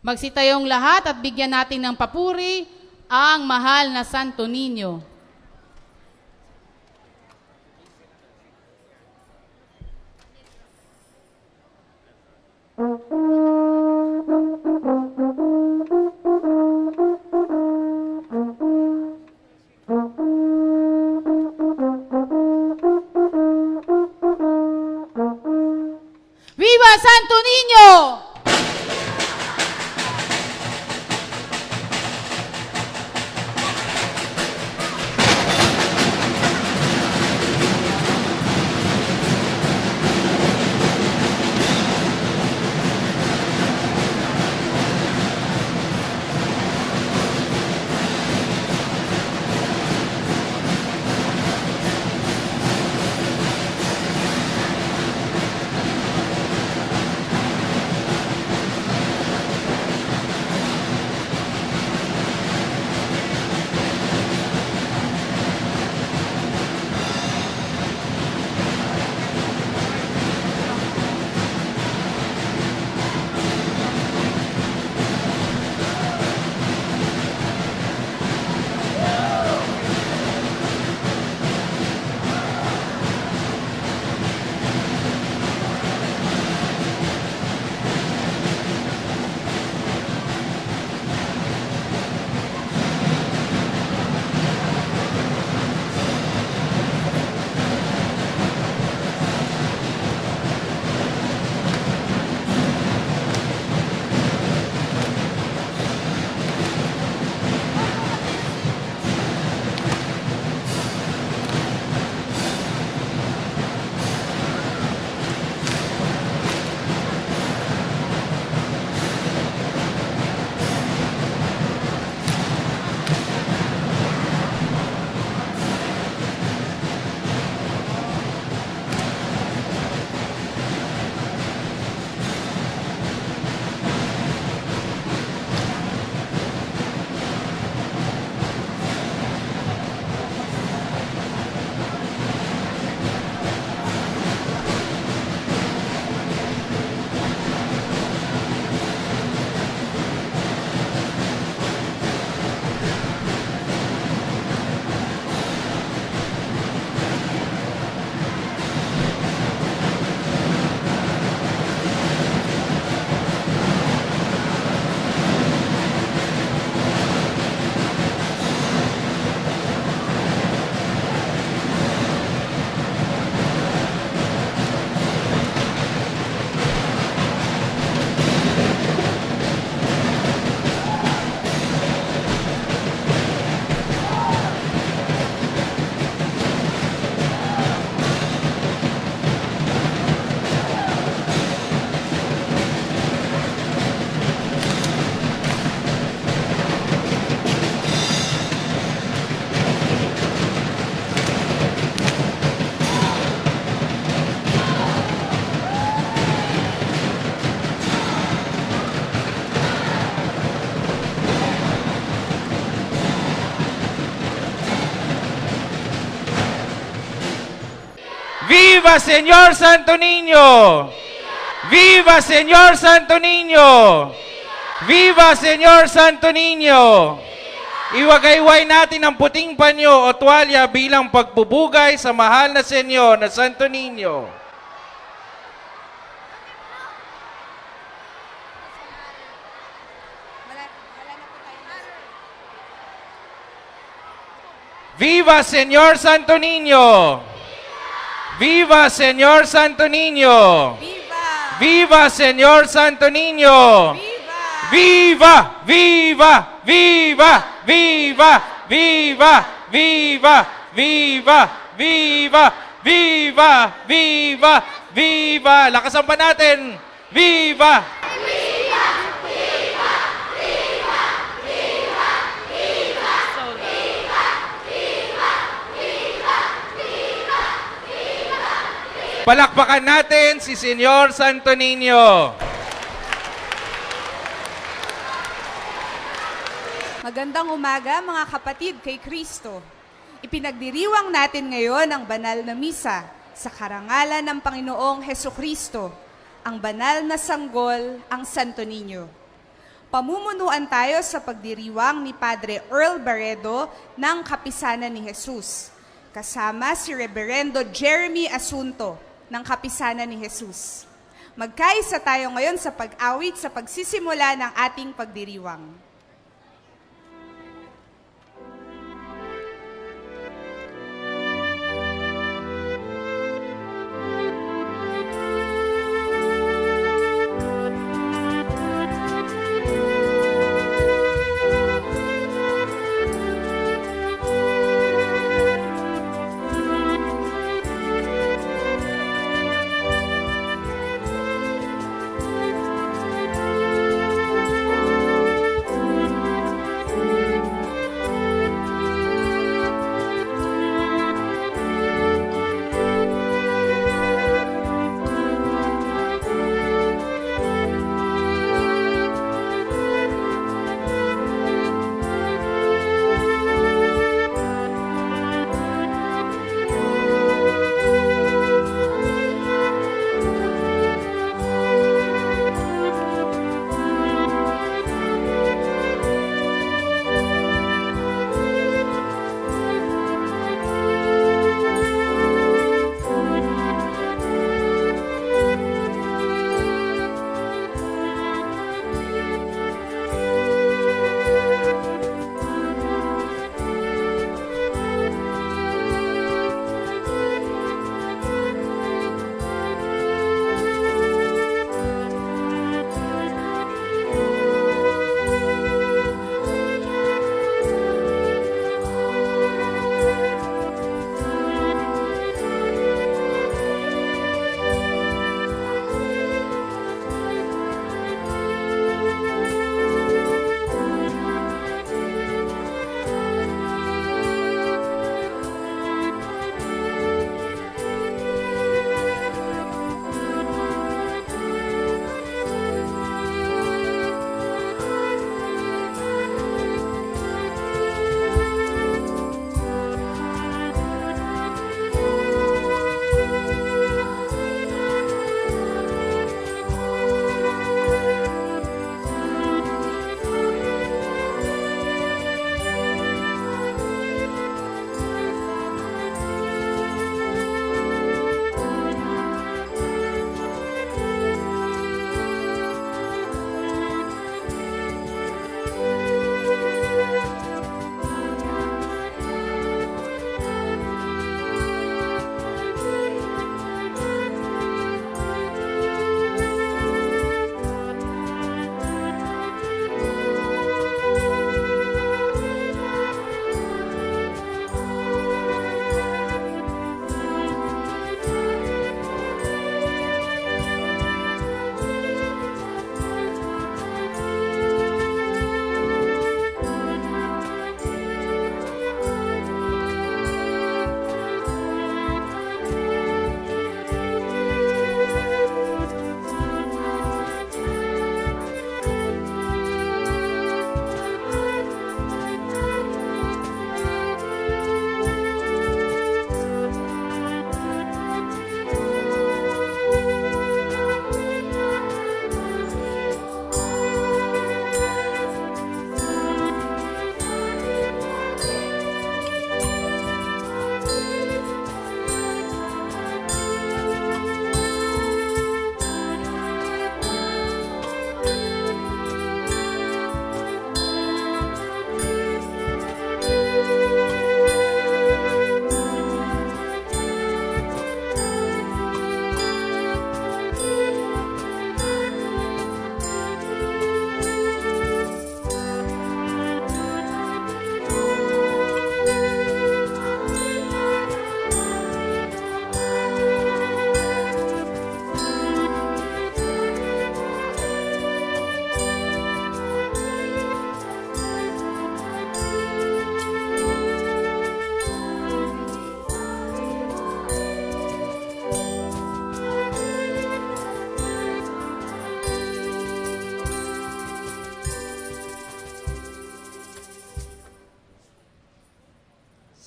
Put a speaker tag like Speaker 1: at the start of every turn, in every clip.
Speaker 1: Magsitayong lahat at bigyan natin ng papuri ang mahal na Santo Niño. Viva Santo Niño!
Speaker 2: ¡Viva Señor Santo Niño! ¡Viva Señor Santo Niño! ¡Viva Señor Santo Niño! Iwagayway natin ang puting panyo o tuwalya bilang pagpupugay sa mahal na Senyor na Santo Niño. ¡Viva Señor Santo Niño! ¡Viva Señor Santo Niño!
Speaker 3: Viva!
Speaker 2: ¡Viva Señor Santo Niño!
Speaker 3: Viva!
Speaker 2: ¡Viva! ¡Viva! ¡Viva! ¡Viva! ¡Viva! ¡Viva! ¡Viva! ¡Viva! ¡Viva! ¡Viva! Lakasan pa natin! ¡Viva! Palakpakan natin si Señor Santo Niño.
Speaker 3: Magandang umaga mga kapatid kay Kristo. Ipinagdiriwang natin ngayon ang banal na misa sa karangalan ng Panginoong Hesukristo, ang banal na sanggol, ang Santo Niño. Pamumunuan tayo sa pagdiriwang ni Padre Earl Barredo ng Kapisanan ni Jesus, kasama si Reverendo Jeremy Asunto ng Kapisanan ni Jesus. Magkaisa tayo ngayon sa pag-awit sa pagsisimula ng ating pagdiriwang.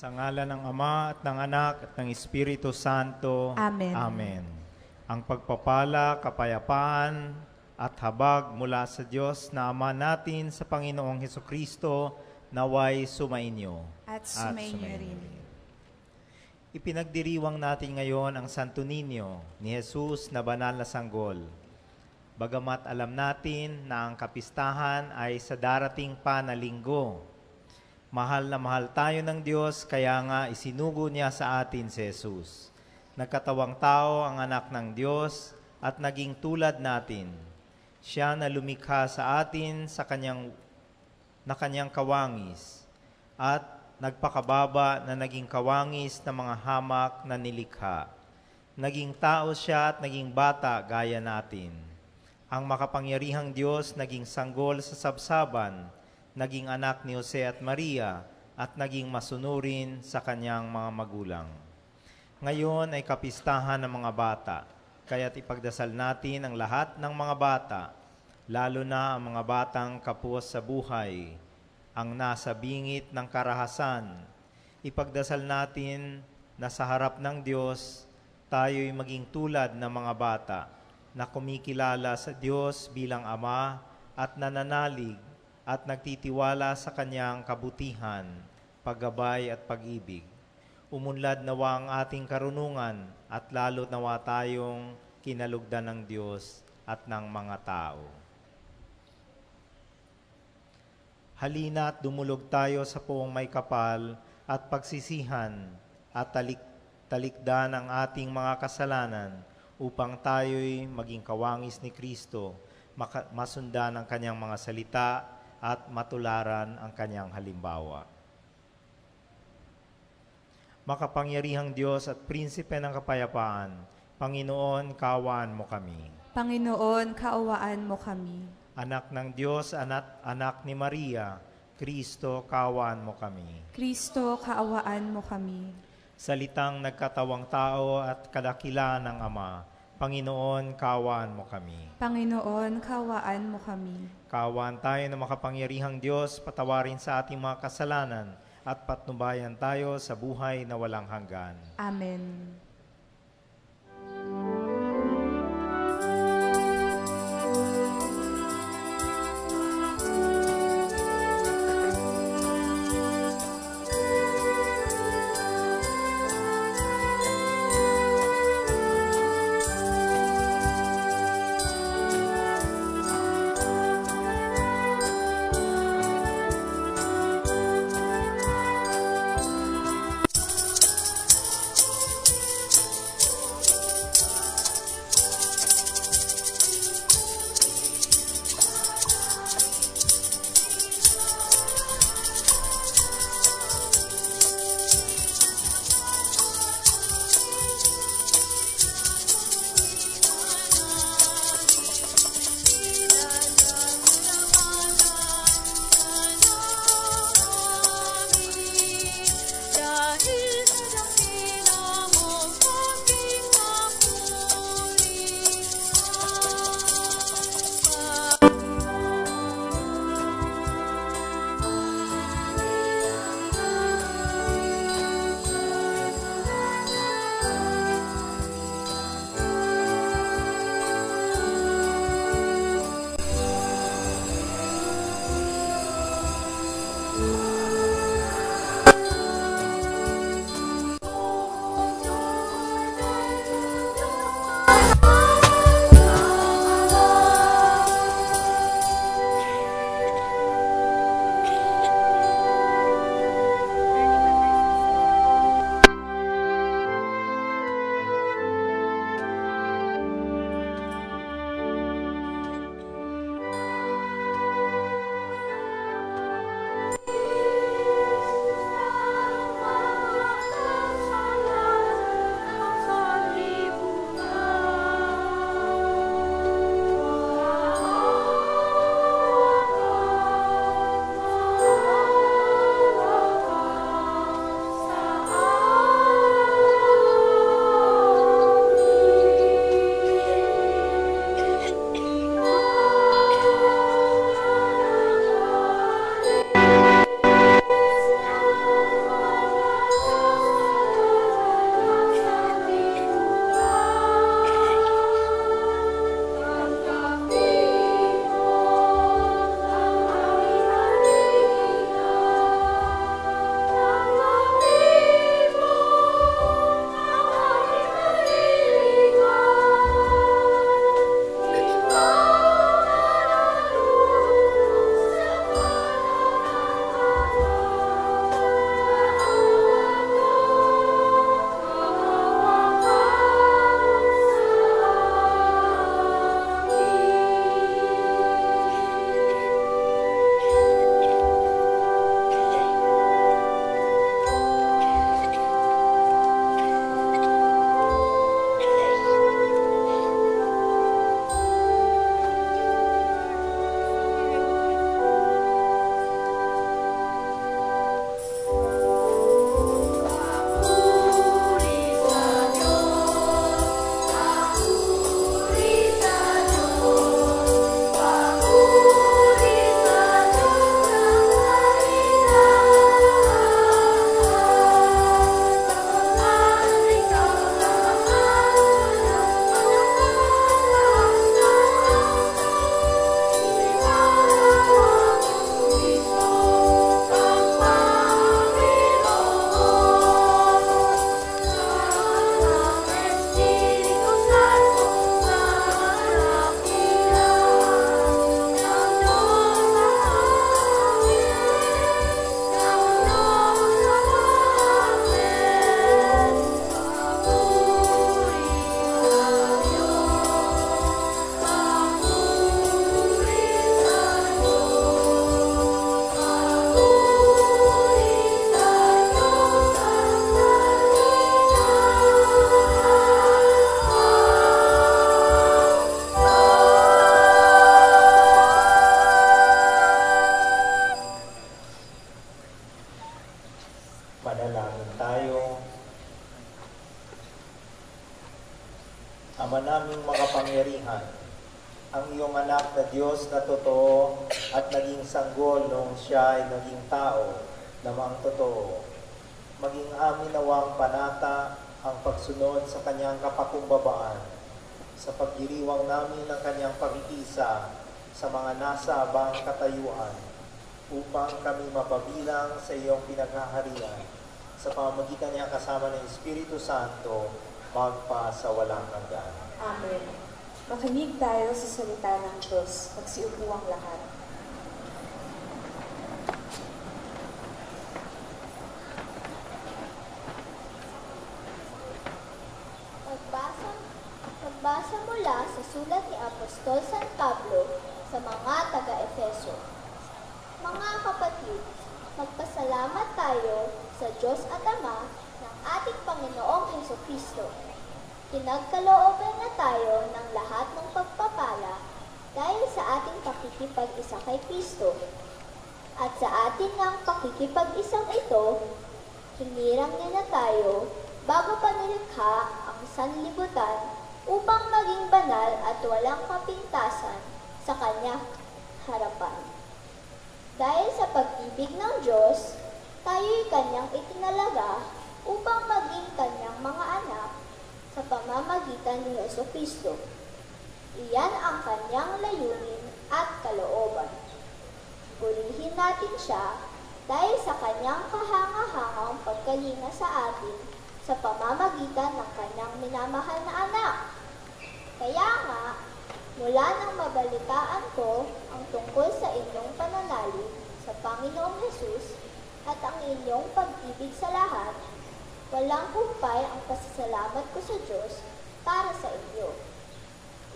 Speaker 4: Sa ngalan ng Ama at ng Anak at ng Espiritu Santo.
Speaker 3: Amen.
Speaker 4: Amen. Ang pagpapala, kapayapaan, at habag mula sa Diyos na Ama natin sa Panginoong Hesukristo, naway sumainyo.
Speaker 3: At sumainyo rin.
Speaker 4: Ipinagdiriwang natin ngayon ang Santo Niño ni Jesus na banal na sanggol. Bagamat alam natin na ang kapistahan ay sa darating pa na linggo, mahal na mahal tayo ng Diyos, kaya nga isinugo niya sa atin si Jesus. Nagkatawang tao ang anak ng Diyos at naging tulad natin. Siya na lumikha sa atin sa kanyang kawangis at nagpakababa na naging kawangis ng mga hamak na nilikha. Naging tao siya at naging bata gaya natin. Ang makapangyarihang Diyos naging sanggol sa sabsaban, naging anak ni Jose at Maria, at naging masunurin sa kanyang mga magulang. Ngayon ay kapistahan ng mga bata, kaya't ipagdasal natin ang lahat ng mga bata, lalo na ang mga batang kapos sa buhay, ang nasa bingit ng karahasan. Ipagdasal natin na sa harap ng Diyos, tayo'y maging tulad ng mga bata na kumikilala sa Diyos bilang Ama at nananalig at nagtitiwala sa Kanyang kabutihan, paggabay at pag-ibig. Umunlad nawa ang ating karunungan at lalo nawa tayong kinalugdan ng Diyos at ng mga tao. Halina't dumulog tayo sa poong may kapal at pagsisihan at talikdan ang ating mga kasalanan upang tayo'y maging kawangis ni Kristo, masundan ang kanyang mga salita at matularan ang kanyang halimbawa. Makapangyarihang Diyos at Prinsipe ng Kapayapaan, Panginoon, kaawaan mo kami.
Speaker 3: Panginoon, kaawaan mo kami.
Speaker 4: Anak ng Diyos, anak ni Maria, Kristo, kaawaan mo kami.
Speaker 3: Kristo, kaawaan mo kami.
Speaker 4: Salitang nagkatawang tao at kadakilaan ng Ama, Panginoon, kaawaan mo kami.
Speaker 3: Panginoon, kaawaan mo kami.
Speaker 4: Kaawaan tayo ng makapangyarihang Diyos, patawarin sa ating mga kasalanan at patnubayan tayo sa buhay na walang hanggan.
Speaker 3: Amen.
Speaker 4: Ama naming makapangyarihan, ang iyong anak na Diyos na totoo at naging sanggol noong siya ay naging tao namang totoo. Maging amin nawang panata ang pagsunod sa kanyang kapakumbabaan, sa pagdiriwang namin ng kanyang pagkikisa sa mga nasa abang katayuan, upang kami mapabilang sa iyong pinaghaharian, sa pamamagitan niya kasama ng Espiritu Santo, magpa sa walang hanggan.
Speaker 5: Amen. Makinig tayo sa salita ng Diyos. Magsiupo ang lahat.
Speaker 6: Pagbasa mula sa sulat ni Apostol San Pablo sa mga taga-Efeso. Mga kapatid, magpasalamat tayo sa Diyos at Ama ng ating Panginoong Hesukristo. Pinagkalooban na tayo ng lahat ng pagpapala dahil sa ating pakikipag-isa kay Kristo. At sa ating ng pakikipag-isang ito, hinirang niya na tayo bago pa nilikha ang sanlibutan upang maging banal at walang kapintasan sa Kanya harapan. Dahil sa pag-ibig ng Diyos, tayo'y Kanyang itinalaga upang maging Kanyang mga anak sa pamamagitan ni Jesucristo. Iyan ang Kanyang layunin at kalooban. Purihin natin siya dahil sa Kanyang kahangahangang pagkalinga sa atin sa pamamagitan ng Kanyang minamahal na anak. Kaya nga, mula nang mabalitaan ko ang tungkol sa inyong pananalig sa Panginoong Hesus at ang inyong pag-ibig sa lahat, walang humpay ang pasasalamat ko sa Diyos para sa inyo.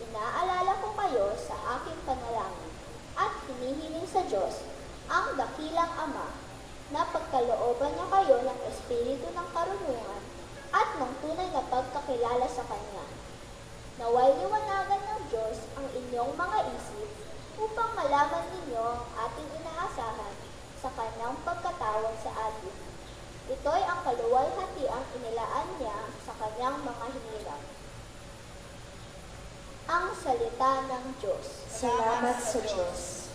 Speaker 6: Inaalala ko kayo sa aking panalangin at hinihiling sa Diyos, ang dakilang Ama, na pagkalooban niya kayo ng espiritu ng karunungan at ng tunay na pagkakilala sa Kanya. Naway liwanagan ng Diyos ang inyong mga isip upang malaman ninyo ang ating inaasahan sa Kanyang pagkatawag sa atin. Ito'y ang kaluwalhatiang inilaan niya sa Kanyang mga hinirang. Ang salita ng Diyos.
Speaker 5: Salamat sa Diyos.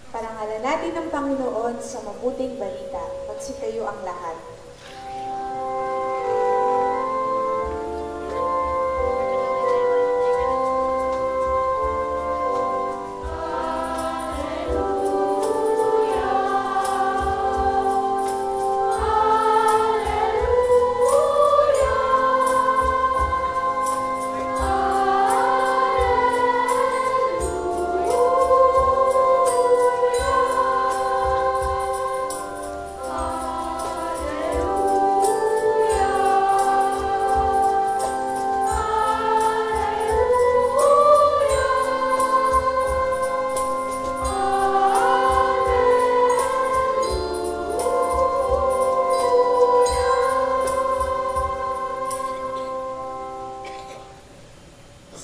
Speaker 5: Parangalan natin ang Panginoon sa mabuting balita. Magsitayo ang lahat.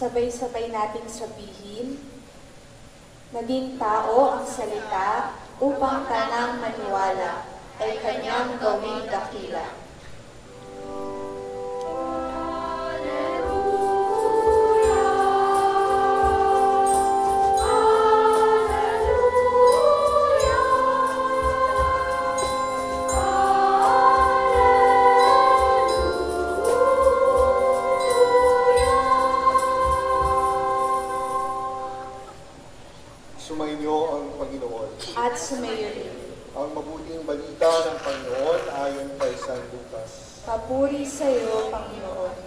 Speaker 5: Sabay-sabay nating sabihin, naging tao ang salita upang tanang maniwala ay kanyang gawing dakila.
Speaker 7: Sumainyo ang Panginoon.
Speaker 5: At sumayo rin.
Speaker 7: Ang mabuting balita ng Panginoon ayon kay San Lucas.
Speaker 5: Papuri sa iyo, Panginoon.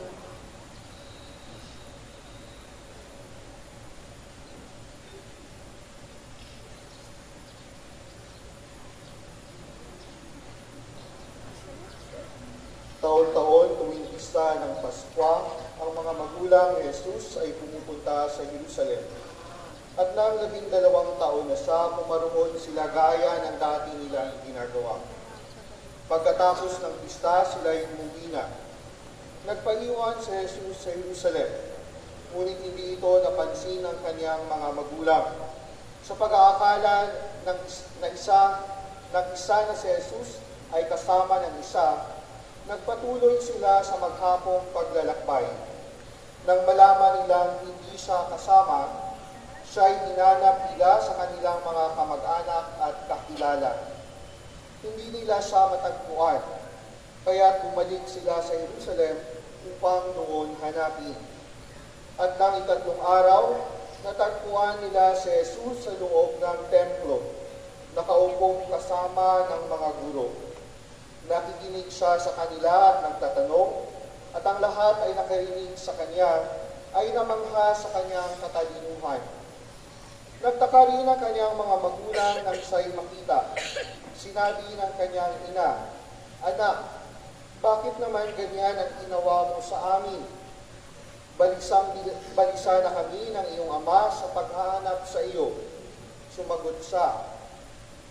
Speaker 7: Taon-taon tuwing pista ng Paskwa, ang mga magulang ni Jesus ay pumupunta sa Jerusalem. At nang 12 taon na siya, pumaroon sila gaya ng dati nilang ginagawa. Pagkatapos ng pista, sila ay umuwi na. Nagpaliwan si Jesus sa Jerusalem, ngunit hindi ito napansin ng kanyang mga magulang. Sa pag-aakala ng isa na si Jesus ay kasama ng isa, nagpatuloy sila sa maghapong paglalakbay. Nang malaman nilang hindi siya kasama, siya ay hinanap nila sa kanilang mga kamag-anak at kakilala. Hindi nila siya matagpuan, kaya bumalik sila sa Jerusalem upang noon hanapin. At nang 3 araw, natagpuan nila si Jesus sa loob ng templo, nakaupong kasama ng mga guro. Nakikinig siya sa kanila at nagtatanong, at ang lahat ay nakarinig sa kanya, ay namangha sa kanyang katalinuhan. Nagtaka rin ang kanyang mga magulang nang siya'y makita. Sinabi ng kanyang ina, "Anak, bakit naman ganyan ang ginawa mo sa amin? Balisa na kami ng iyong ama sa paghahanap sa iyo." Sumagot siya,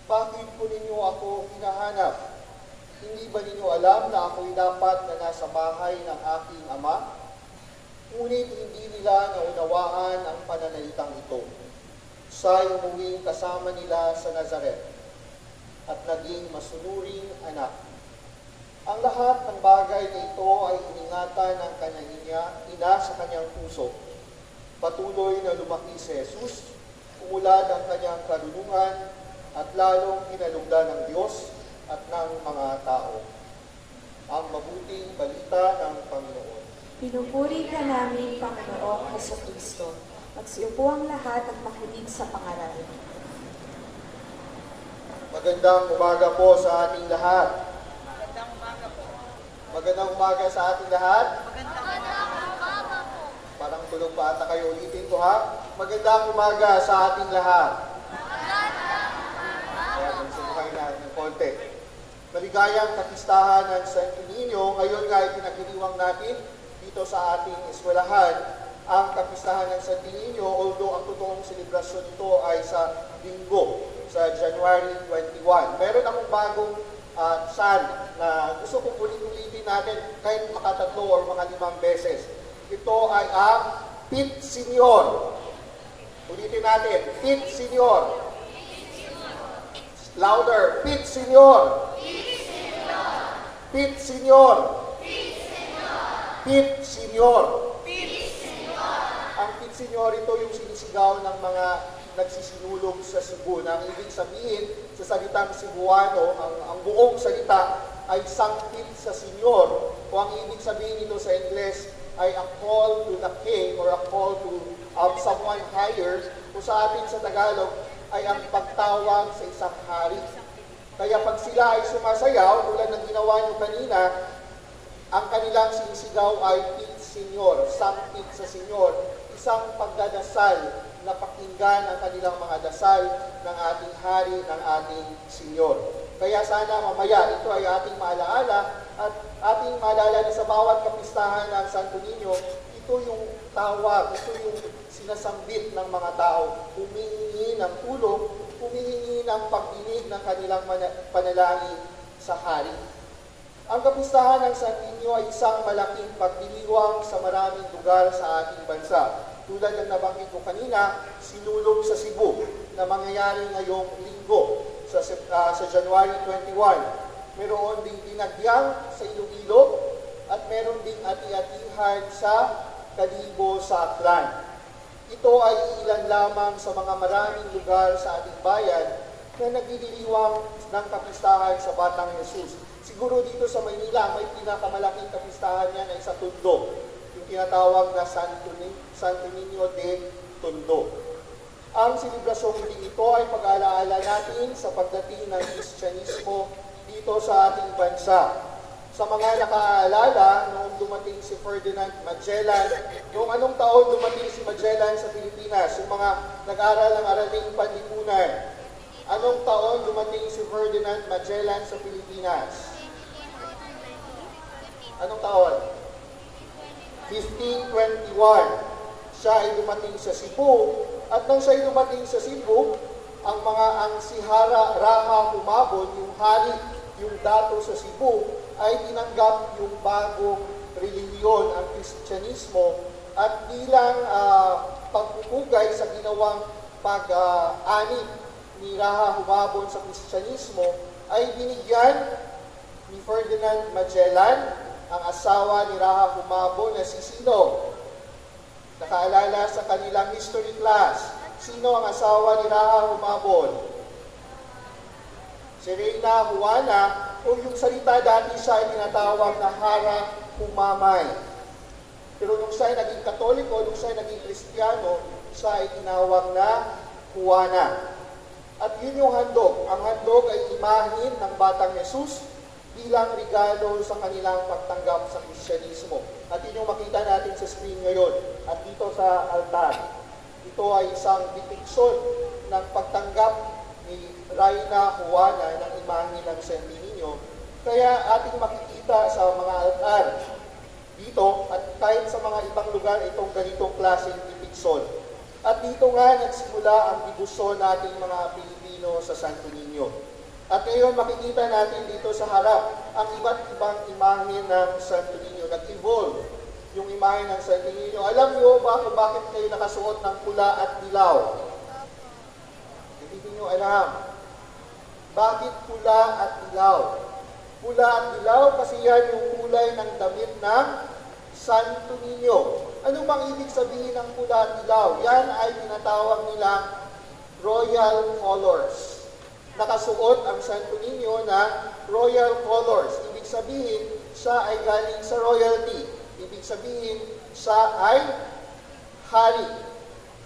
Speaker 7: "Bakit po ninyo ako hinahanap? Hindi ba ninyo alam na ako'y dapat na nasa bahay ng aking ama?" Ngunit hindi nila naunawaan ang pananalitang ito. Siya'y umuwing kasama nila sa Nazaret at naging masunuring anak. Ang lahat ng bagay na ito ay iningatan ng kanyang ina sa kanyang puso. Patuloy na lumaki si Jesus, umulad ang kanyang karunungan at lalong hinalugdan ng Diyos at ng mga tao. Ang mabuting balita ng Panginoon.
Speaker 5: Pinupuri ka namin, Panginoong Jesucristo. Magsiupo ang lahat at makinig sa pangaral.
Speaker 7: Magandang umaga po sa ating lahat. Magandang umaga sa ating lahat. Parang tulog pa ata kayo, ulitin ko ha. Magandang umaga sa ating lahat. Ayan, magsubukan natin ng konti. Maligayang kapistahan ng Santo Niño. Ngayon nga ipinagdiriwang natin dito sa ating eskwelahan ang kapistahan ng Santo Niño, although ang totoong selebrasyon nito ay sa Linggo, sa January 21. Meron akong bagong psalm na gusto kong ulit-ulitin natin kahit makatatlo o mga 5 beses. Ito ay ang Pit Senior. Ulitin natin, Pit Senior. Louder, Pit Senior. Pit Senior. Pit Senior. Ang Pit Senior ito yung sinisigaw ng mga nagsisinulog sa Cebu. Na ang ibig sabihin sa salitang Cebuano, ang buong salita ay sangkit sa Senyor. O ang ibig sabihin nito sa Ingles ay a call to the king or a call to someone higher. O sa atin sa Tagalog ay ang pagtawag sa isang hari. Kaya pag sila ay sumasayaw, tulad ng ginawa nyo kanina, ang kanilang sinisigaw ay Pit Senyor, sangkit sa Senyor, isang pagdadasal na pakinggan ang kanilang mga dasal ng ating hari, ng ating Senyor. Kaya sana mamaya ito ay ating maalaala at ating maalala na sa bawat kapistahan ng Santo Niño, ito yung tawag, ito yung sinasambit ng mga tao, humihingi ng tulong, humihingi ng pagdinig ng kanilang panalangin sa hari. Ang kapistahan ng San Niño ay isang malaking pagdiriwang sa maraming lugar sa ating bansa. Tulad ng nabanggit ko kanina, sinulog sa Cebu na mangyayari ngayong linggo sa January 21. Meron ding dinagyang sa Iloilo at meron ding ati-atihan sa Kalibo sa Aklan. Ito ay ilan lamang sa mga maraming lugar sa ating bayan na nagdidiriwang ng kapistahan sa Batang Jesus. Siguro dito sa Maynila, may pinakamalaking kapistahan yan ay sa Tondo, yung tinatawag na Santo Niño de Tondo. Ang selebrasyong din ito ay pag-aalaala natin sa pagdating ng Kristyanismo dito sa ating bansa. Sa mga nakaalala, noong dumating si Ferdinand Magellan, noong anong taon dumating si Magellan sa Pilipinas, yung mga nag-aral ng araling panlipunan, anong taon dumating si Ferdinand Magellan sa Pilipinas? Anong taon? 1521. Siya ay dumating sa Cebu, at nang siya ay dumating sa Cebu, ang si Raha Humabon, yung hari, yung dato sa Cebu, ay tinanggap yung bagong relihiyon, ang Kristyanismo, at bilang pagpupugay sa ginawang pag-anib ni Raha Humabon sa Kristyanismo, ay binigyan ni Ferdinand Magellan ang asawa ni Raha Humabon na si Sino. Nakaalala sa kanilang history class, sino ang asawa ni Raha Humabon? Si Reyna Juana, o yung salita dati siya ay tinatawag na Hara Humamay. Pero nung siya ay naging Katoliko, nung siya ay naging Kristiyano, siya ay tinawag na Juana. At yun yung handog. Ang handog ay imahin ng Batang Jesus bilang regalo sa kanilang pagtanggap sa Kristyanismo. At yun yung makita natin sa screen ngayon. At dito sa altar, ito ay isang depiction ng pagtanggap ni Reyna Juana ng imahe ng Santo Niño. Kaya ating makikita sa mga altar dito at kahit sa mga ibang lugar itong ganitong klaseng depiction. At dito nga nagsimula ang debosyon nating mga Pilipino sa Santo Niño. At ngayon makikita natin dito sa harap ang iba't ibang imahe ng Santo Niño. Nag-evolve yung imahe ng Santo Niño. Alam niyo ba kung bakit kayo nakasuot ng pula at dilaw? Hindi niyo alam. Bakit pula at dilaw? Pula at dilaw kasi yan yung kulay ng damit ng Santo Niño. Ano bang ibig sabihin ng pula at dilaw? Yan ay tinatawag nilang royal colors. Nakasuot ang Santo Niño na royal colors. Ibig sabihin, siya ay galing sa royalty. Ibig sabihin, siya ay hari.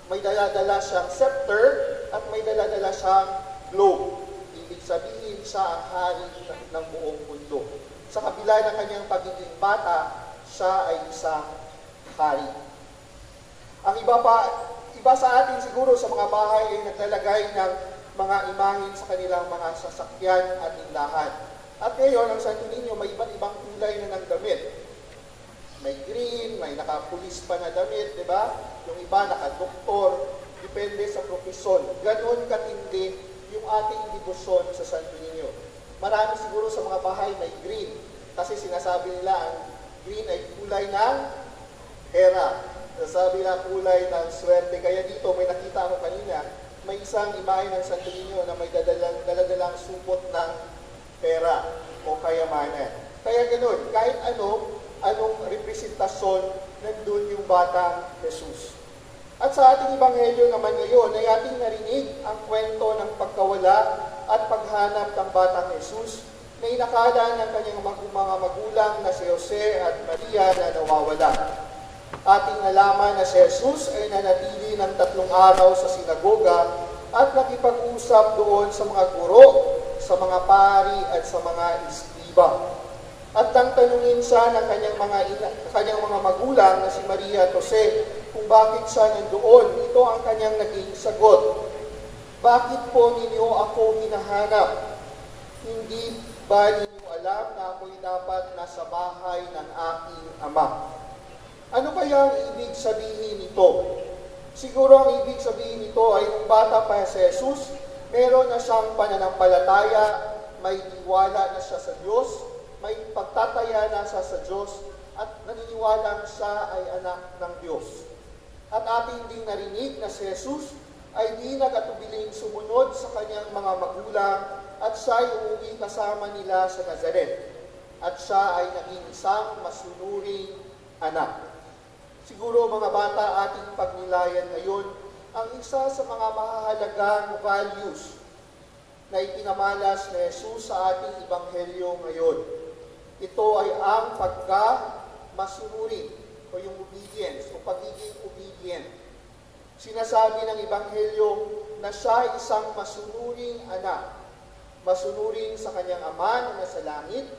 Speaker 7: May dala-dala siyang scepter at may dala-dala siyang globe. Ibig sabihin, siya ang hari ng buong mundo. Sa kabila ng kanyang pagiging bata, siya ay isang hari. Ang iba sa atin siguro sa mga bahay ay naglalagay ng mga imahin sa kanilang mga sasakyan at tindahan. At ngayon, ang Santo Niño may iba't ibang kulay na ng damit. May green, may nakapulis pa na damit, di ba? Yung iba nakadoktor, depende sa profesyon. Ganon katindi yung ating debosyon sa Santo Niño. Marami siguro sa mga bahay may green, kasi sinasabi nila ang green ay kulay ng pera. Sinasabi nila kulay ng swerte. Kaya dito, may nakita ako kanina, may isang imahe ng Santo Niño na may daladalang supot ng pera o kayamanan. Kaya ganoon, kahit anong representasyon, nandun yung Batang Jesus. At sa ating ebanghelyo naman ngayon ay ating narinig ang kwento ng pagkawala at paghanap ng batang Jesus na inakala ng kanyang mga magulang na si Jose at Maria na nawawala. Ating nalaman na si Jesus ay nanatili ng 3 araw sa sinagoga at nakipag-usap doon sa mga guro, sa mga pari at sa mga iskriba. At nang tanungin siya ng kanyang mga magulang na si Maria at Jose kung bakit siya nandoon, ito ang kanyang naging sagot. Bakit po ninyo ako hinahanap? Hindi ba ninyo alam na ako'y dapat nasa bahay ng aking ama? Ano kaya ang ibig sabihin nito? Siguro ang ibig sabihin nito ay nung bata pa si Jesus, meron na siyang pananampalataya, may tiwala na siya sa Diyos, may pagtataya na siya sa Diyos, at naniniwalang siya ay anak ng Diyos. At ating ding narinig na si Jesus ay di nagatubiling sumunod sa kanyang mga magulang at siya ay uuwi kasama nila sa Nazaret. At siya ay naging isang masunuring anak. Siguro mga bata, ating pagnilayan ngayon ang isa sa mga mahahalagang values na ipinamalas ni Jesus sa ating ebanghelyo ngayon. Ito ay ang pagka-masunuring o yung obedience o pagiging obedient. Sinasabi ng ebanghelyo na siya ay isang masunuring anak. Masunuring sa kanyang ama na nasa langit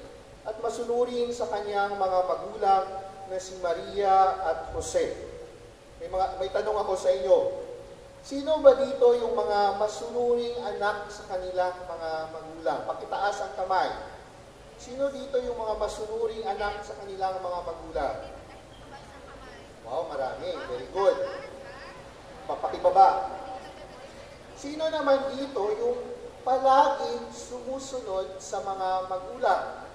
Speaker 7: at masunuring sa kanyang mga magulang na si Maria at Jose. May tanong ako sa inyo. Sino ba dito yung mga masunuring anak sa kanilang mga magulang? Pakitaas ang kamay. Sino dito yung mga masunuring anak sa kanilang mga magulang? Wow, marami. Very good. Pakibaba. Sino naman dito yung palaging sumusunod sa mga magulang?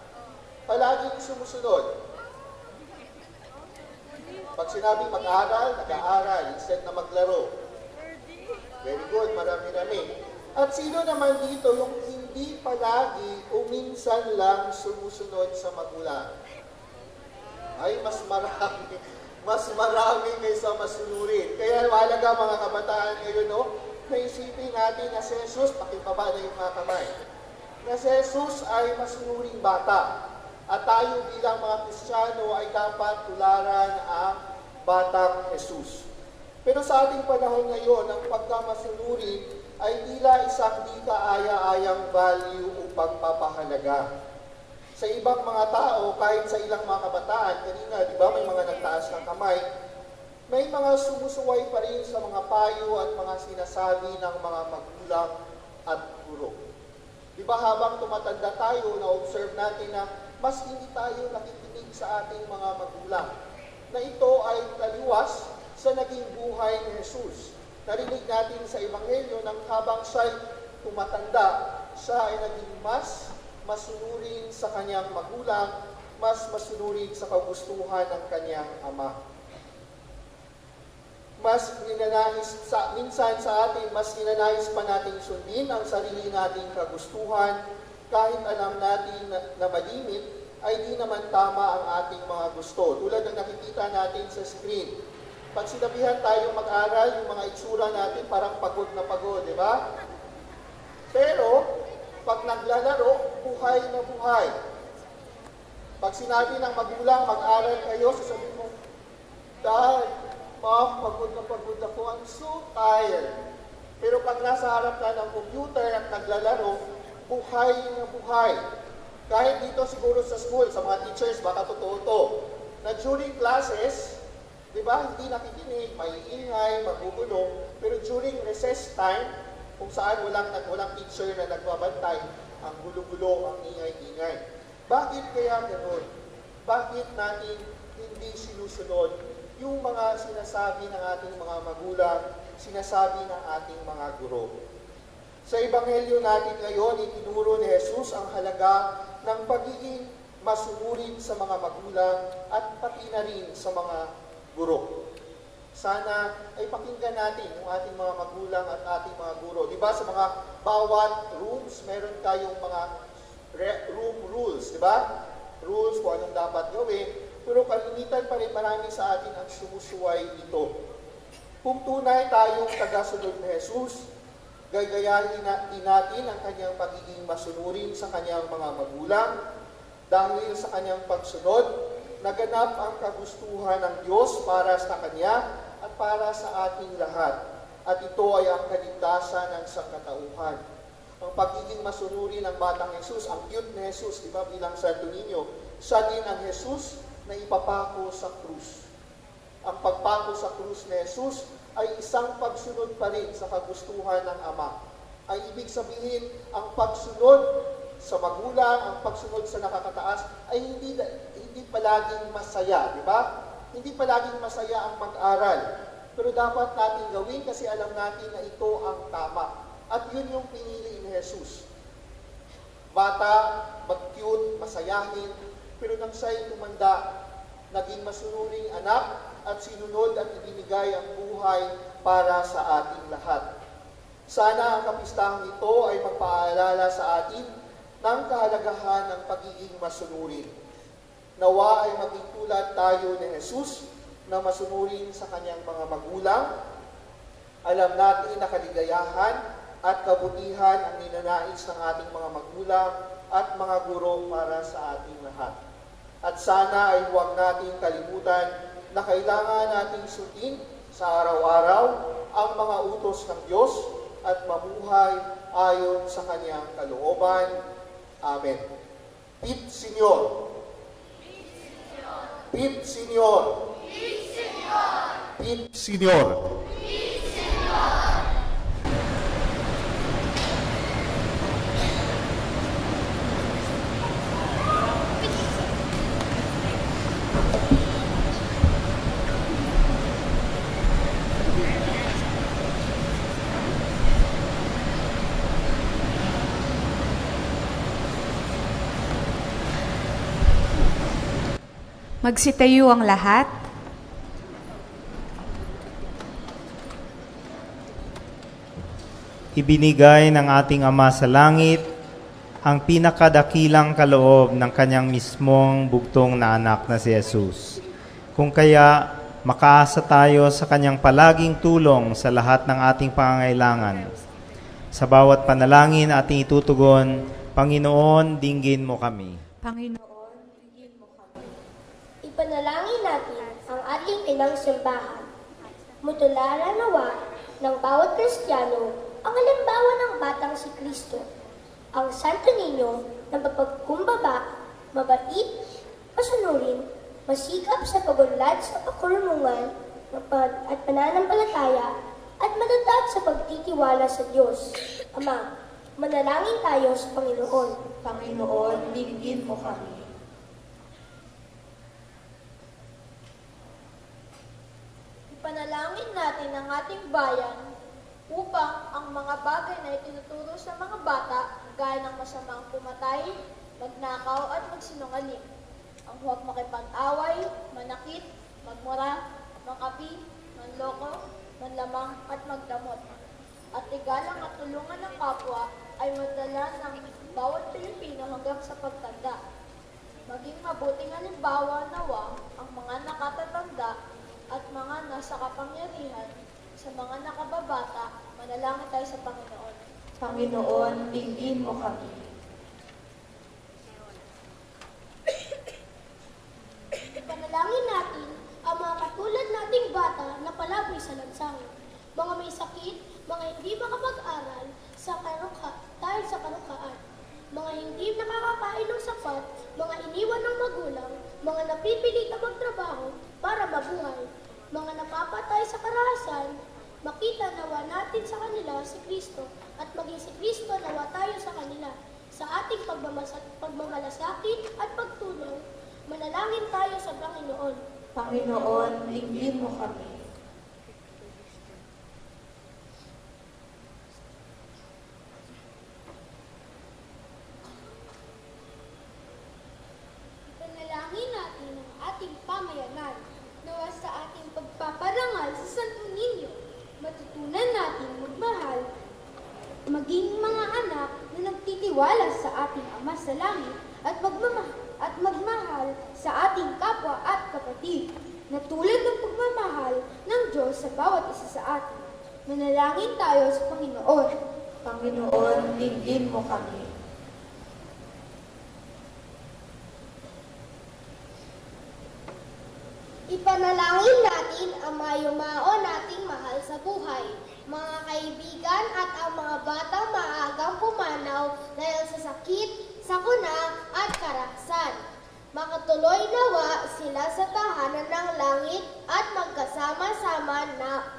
Speaker 7: Palaging sumusunod. Pag sinabing mag-aral, nag-aaral instead na maglaro. Very good, marami-rami. At sino naman dito yung hindi palagi o minsan lang sumusunod sa magulang? Ay, mas marami. Mas marami kaysa masunurin. Kaya mahalaga mga kabataan ngayon, no? Naisipin natin na si Jesus, pakibaba na yung mga kamay, na si Jesus ay masunuring bata. At tayo bilang mga Kristiyano ay dapat tularan ang batang Jesus. Pero sa ating panahon ngayon, ang pagkamasunurin ay tila isang di kaaya-ayang value o pagpapahalaga. Sa ibang mga tao, kahit sa ilang mga kabataan, kanina, di ba, may mga nagtaas ng kamay, may mga sumusuway pa rin sa mga payo at mga sinasabi ng mga magulang at guro. Di ba habang tumatanda tayo, na-observe natin na mas hindi tayo nakikinig sa ating mga magulang. Na ito ay taliwas sa naging buhay ni Jesus. Narinig natin sa Ebanghelyo nang habang siya'y tumatanda, siya ay naging mas masunurin sa kanyang magulang, mas masunurin sa kagustuhan ng kanyang ama. Mas minsan sa atin, mas ninanais pa nating sundin ang sarili nating kagustuhan, kahit alam natin na malimit, ay di naman tama ang ating mga gusto. Tulad ng nakikita natin sa screen. Pag sinabihan tayo mag-aral, yung mga itsura natin parang pagod na pagod, di ba? Pero, pag naglalaro, buhay na buhay. Pag sinabi ng magulang, mag-aral kayo, sasabihin mo, Dad, Mom, pagod na pagod ako, I'm so tired. Pero pag nasa harap ka ng computer at naglalaro, buhay na buhay. Kahit dito siguro sa school, sa mga teachers, baka totoo to, na during classes, di ba, hindi nakikinig, may ingay, magugulo, pero during recess time, kung saan walang teacher na nagbabantay, ang gulo-gulo, ang ingay-ingay. Bakit kaya ganoon? Bakit natin hindi sinusunod yung mga sinasabi ng ating mga magulang, sinasabi ng ating mga guro? Sa Ebanghelyo natin ngayon, itinuro ni Jesus ang halaga ng pagiging masunurin sa mga magulang at pati na rin sa mga guro. Sana ay pakinggan natin yung ating mga magulang at ating mga guro. Di ba sa mga bawat rooms, meron tayong mga room rules, di ba? Rules kung anong dapat gawin. Pero kalimitan pa rin marami sa atin ang sumusuway dito. Kung tunay tayong tagasunod ni Jesus, gagayahin din natin ang kanyang pagiging masunurin sa kanyang mga magulang. Dahil sa kanyang pagsunod, naganap ang kagustuhan ng Diyos para sa kanya at para sa ating lahat. At ito ay ang kaligtasan ng sangkatauhan. Ang pagiging masunurin ng batang Jesus, ang cute ni Jesus, di ba, bilang Santo Niño, siya din ang Jesus na ipapako sa krus. Ang pagpako sa krus ni Jesus ay isang pagsunod pa rin sa kagustuhan ng Ama. Ay ibig sabihin, ang pagsunod sa magulang, ang pagsunod sa nakakataas, ay hindi palaging masaya, di ba? Hindi palaging masaya ang mag-aral. Pero dapat natin gawin kasi alam natin na ito ang tama. At yun yung pinili ni Jesus. Bata, mag-cute, masayahin, pero nang siya'y tumanda, naging masunuring anak at sinunod at ibinigay ang buhay para sa ating lahat. Sana ang kapistahang ito ay magpaalala sa atin ng kahalagahan ng pagiging masunurin. Nawa ay maging tulad tayo ni Jesus na masunurin sa kanyang mga magulang. Alam natin na kaligayahan at kabutihan ang ninanais ng ating mga magulang at mga guro para sa ating lahat. At sana ay huwag natin kalimutan na kailangan nating sundin sa araw-araw ang mga utos ng Diyos at mamuhay ayon sa kanyang kalooban. Amen. Pit Senyor. Pit Senyor. Pit Senyor.
Speaker 3: Magsitayo ang lahat.
Speaker 4: Ibinigay ng ating Ama sa langit ang pinakadakilang kaloob ng kanyang mismong bugtong na anak na si Jesus. Kung kaya, makaasa tayo sa kanyang palaging tulong sa lahat ng ating pangangailangan. Sa bawat panalangin ating itutugon, Panginoon, dinggin mo kami.
Speaker 3: Panginoon, bigyan mo kami.
Speaker 6: Ipanalangin natin ang ating inang simbahan. Mutularan nawa ng bawat Kristiyano ang halimbawa ng batang si Kristo, ang Santo Niño na mapagkumbaba, mabait, masunurin, masikap sa pagunlad sa kakurungan at pananampalataya at matatag sa pagtitiwala sa Diyos. Ama, manalangin tayo sa Panginoon.
Speaker 5: Panginoon, dinggin mo kami.
Speaker 6: Ipanalangin natin ang ating bayan upang ang mga bagay na itinuturo sa mga bata gaya ng masamang pumatay, magnakaw at magsinungaling, ang huwag makipag-away, manakit, magmura, makapi, manloko, manlamang at magdamot. At igalang at tulungan ng kapwa ay madala ng bawat Pilipino hanggang sa pagtanda. Maging mabuting halimbawa nawa ang mga nakatatanda at mga nasa kapangyarihan sa mga nakababata, manalangin tayo sa Panginoon.
Speaker 5: Panginoon, dinggin mo kami.
Speaker 6: Ipanalangin natin ang mga katulad nating bata na palaboy sa lansangan, mga may sakit, mga hindi makapag-aral dahil sa karukaan, mga hindi nakakakain ng sapat, mga iniwan ng magulang, mga napipilit na magtrabaho para mabuhay, mga napapatay sa karahasan, makita nawa natin sa kanila si Kristo at maging si Kristo nawa tayo sa kanila. Sa ating pagmamalasakit at pagtulong, manalangin tayo sa Panginoon.
Speaker 5: Panginoon, dinggin mo kami.
Speaker 6: Panalangin natin ang ating pamayanan, nawa sa ating pagpaparangal sa Santo Niño. Matutunan natin magmahal, maging mga anak na nagtitiwala sa ating Ama sa langit at magmahal sa ating kapwa at kapatid. na tulad ng pagmamahal ng Diyos sa bawat isa sa atin. Manalangin tayo sa Panginoon.
Speaker 5: Panginoon, dinggin mo kami.
Speaker 6: Ipanalangin natin ang mayumao nating mahal sa buhay, mga kaibigan at ang mga batang maagang pumanaw dahil sa sakit, sakuna at karahasan. Makatuloy nawa sila sa tahanan ng langit at magkasama-sama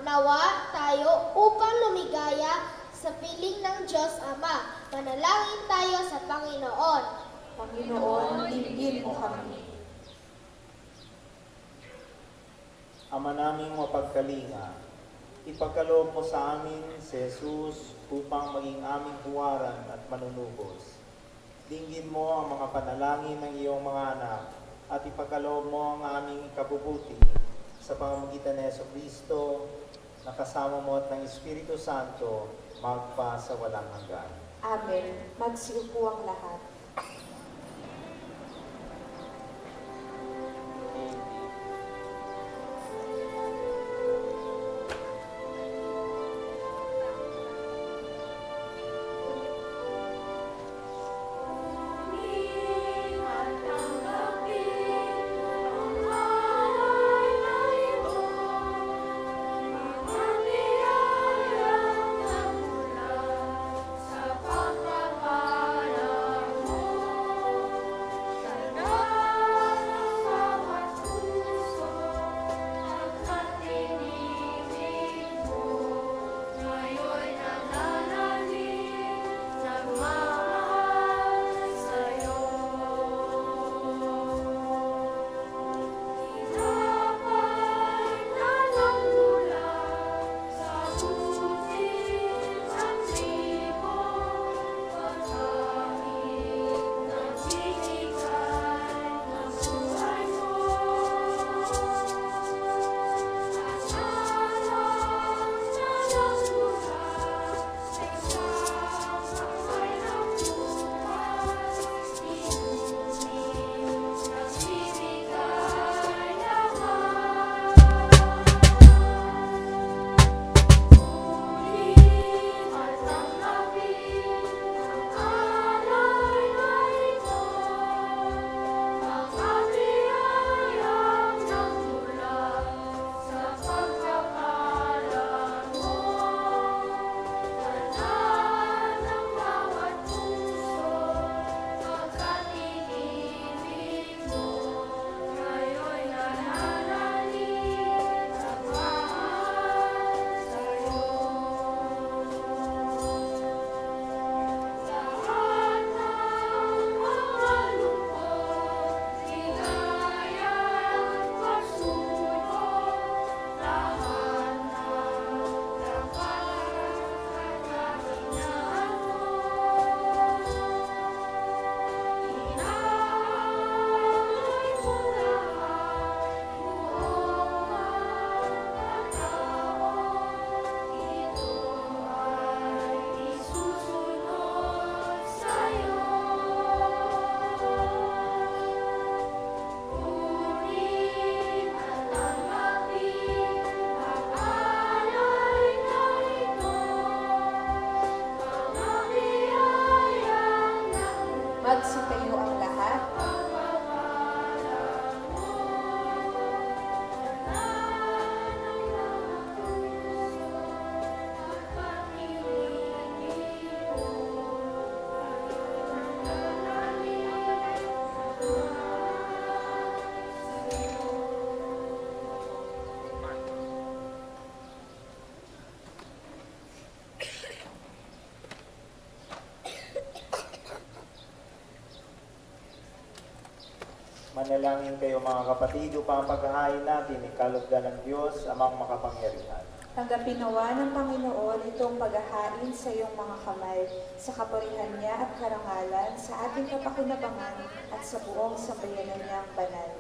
Speaker 6: nawa tayo upang lumigaya sa piling ng Diyos Ama. Panalangin tayo sa Panginoon.
Speaker 5: Panginoon, dinggin mo kami.
Speaker 4: Ama naming mapagkalinga, ipagkaloob mo sa amin si Jesus upang maging aming huwaran at manunubos. Dinggin mo ang mga panalangin ng iyong mga anak at ipagkaloob mo ang aming kabubuti sa pamamagitan ni Jesucristo na kasama mo at ng Espiritu Santo magpa sa walang hanggan.
Speaker 5: Amen. Magsiupo ang lahat. Magsitayo ang lahat.
Speaker 4: Manalangin kayo mga kapatid upang paghahain natin ikalugdan ng Diyos amang makapangyarihan.
Speaker 5: Tanggapin nawa ng Panginoon itong paghahain sa iyong mga kamay, sa kapurihan niya at karangalan, sa ating kapakinabangan at sa buong sambayanan niyang banal.